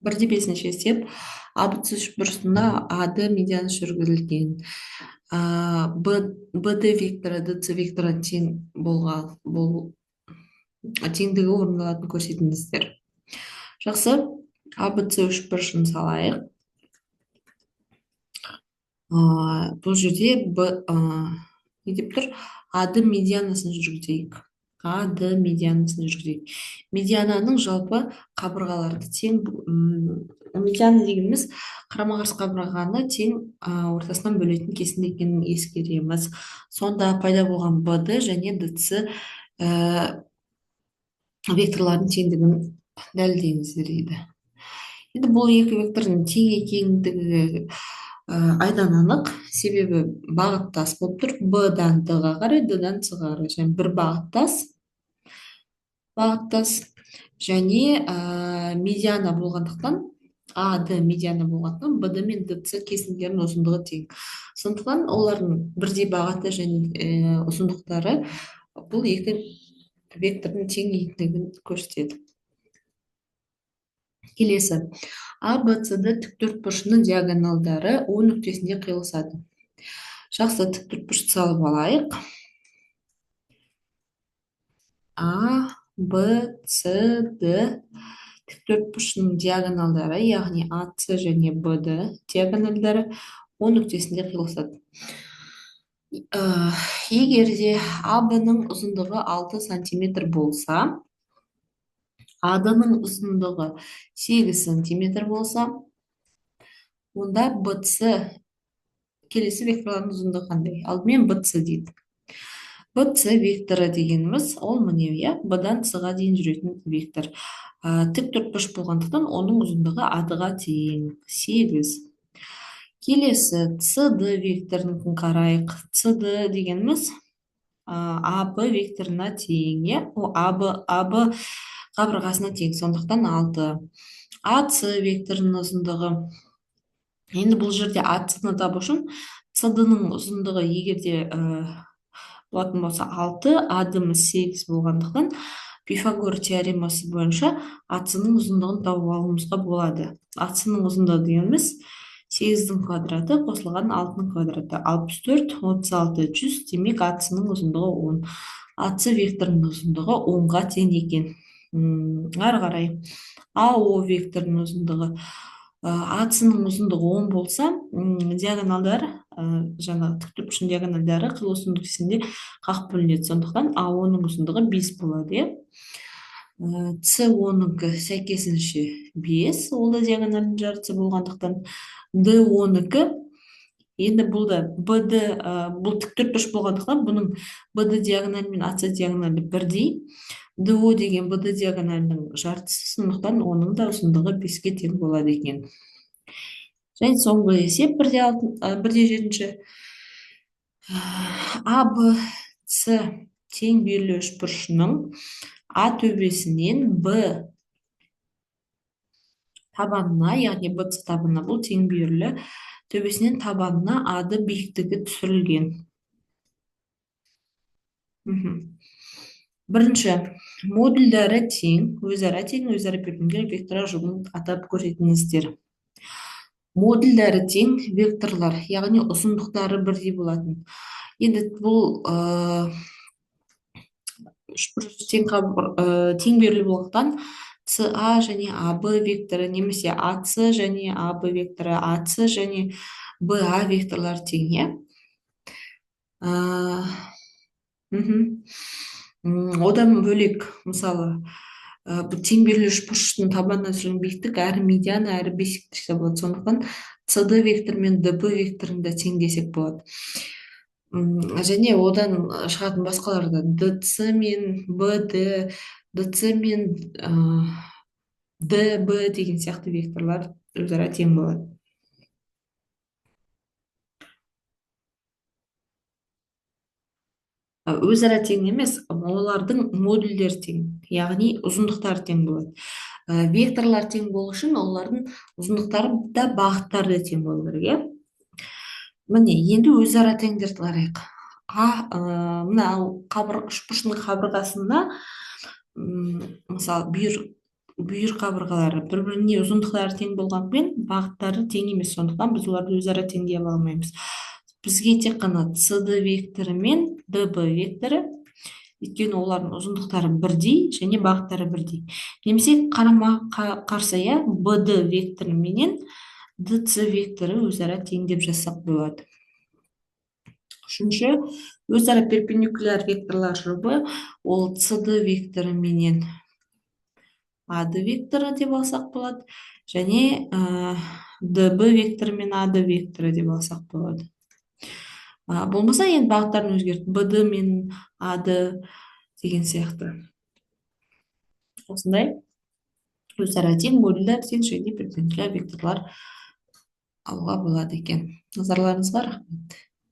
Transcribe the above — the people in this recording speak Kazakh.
бірде бесінші есеп абц үшбұрышында ад медианы жүргізілген. Бд векторы дц векторы тең теңдігі орындалатын көрсетіңіздер. Жақсы, абц үшбұрышын салайық. Бұл жерде не деп тұр? ад медианасын жүргізейік. ад медианасын жүргізейік. Медиананың жалпы қабырғаларды тең, медиана дегеніміз қарама қарсы қабырғаны тең ортасынан бөлетін кесінді екенін ескереміз. Сонда пайда болған бд және дц векторлардың теңдігін дәлелдеңіздер дейді. Енді бұл екі вектордың тең екендігі айдан анық, себебі бағыттас болып тұр. Б-дан Д-ға қарай, Д-дан С-ға қарай. Және бір бағыттас және медиана болғандықтан, АД медиана болғандықтан, БД мен ДЦ кесінділерінің ұзындығы тең. Сондықтан олардың бірдей бағыты және ұзындықтары бұл екі вектордың тең екендігін көрсетеді. Келесі, АБЦД тіктөртбұрышының диагоналдары О нүктесінде қиылысады. Жақсы, тіктөртбұрышты салып алайық. АБЦД тіктөртбұрышының диагоналдары, яғни АЦ және БД диагоналдары О нүктесінде қиылысады. Егер де АБ-ның ұзындығы 6 см болса, АД-ның ұзындығы 8 см болса, онда БЦ келесі векторлардың ұзындығы қандай? Алдымен БЦ дейді. БЦ векторы дегеніміз, ол міне, Б-дан С-ға дейін жүретін вектор. Тіктөртбұрыш болғандықтан, оның ұзындығы АД-ға тең, 8. Келесі, CD векторын қарайық. CD дегеніміз АБ векторына тең, АБ қабырғасына тең, сондықтан 6. АЦ векторының ұзындығы, енді бұл жерде АЦ-ны табу үшін CD-ның ұзындығы егерде болатын болса 6, АД-мыз 8 болғандықтан Пифагор теоремасы бойынша АЦ-ның ұзындығын тауып алуымызға болады. АЦ-ның ұзындығы дегеніміз 8-дің квадраты қосылған 6-ның квадраты. 64, 36, 100, демек АЦ-ның ұзындығы 10. АЦ векторының ұзындығы 10-ға тең екен. Ары қарай АО векторының ұзындығы, АЦ-ның ұзындығы 10 болса, диагоналдар, жаңағы тіктөртбұрыштың диагоналдары қиылысу нүктесінде қақ бөлінеді. Сондықтан АО-ның ұзындығы 5 болады. СО-нікі сәйкесінше 5, ол да диагоналдың жартысы болғандықтан. ДО-нікі, енді бұл да бұл тіктөртбұрыш болғандықтан, бұның БД диагоналы мен АЦ диагоналы бірдей. ДО деген БД диагоналының жартысы, сондықтан оның да ұзындығы 5-ке тең болады екен. Және соңғы есеп бірде жетінші. АБЦ тең берілу үшбұрышының А төбесінен Б табанына, яғни БЦ табанына, бұл тең берілі төбесінен табанына АД биіктігі түсірілген. Бірінші, модульдары тең, өзара перпендикуляр векторлар жұбын атап көрсетіңіздер. Модульдары тең векторлар, яғни ұзындықтары бірдей болатын. Енді бұл үшбұрыш тең берілу болғандықтан СА және АБ векторы, немесе АЦ және АБ векторы, АЦ және БА векторлар тең. Одан бөлек, мысалы, бұл тең берілу үшбұрыштың табанына түсірілген биіктік әрі медиана, әрі бесіктік болады. Сондықтан CD вектор мен ДБ векторында тең десек болады. Және одан шығатын басқаларда ДЦ мен БД, ДЦ мен ДБ деген сияқты векторлар өзара тең болады. Өзара тең емес, олардың модульдері тең, яғни ұзындықтары тең болады. Векторлар тең болу үшін олардың ұзындықтары да бағыттары тең болу керек. Міне, енді өзара теңдерді қарайық. Мына үшбұрышының қабырғасында, мысалы, бүйір бүйір қабырғалары бір біріне ұзындықтары тең болғанымен бағыттары тең емес, сондықтан біз оларды өзара теңдей ала алмаймыз. Бізге тек қана cd векторы мен db векторы, өйткені олардың ұзындықтары бірдей және бағыттары бірдей. Немесе қарама қарсы, иә, bd векторы менен dc векторы өзара тең деп жазсақ болады. Үшінші, өзара перпендикуляр векторлар жұбы ол cd векторы менен ад векторы деп алсақ болады, және db векторы мен ад векторы деп алсақ болады. Болмаса енді бағыттарын өзгерт, bd мен ад деген сияқты. Осындай өзара тең, модульдар тең және перпендикуляр векторлар алуға болады екен. Назарларыңызға рахмет.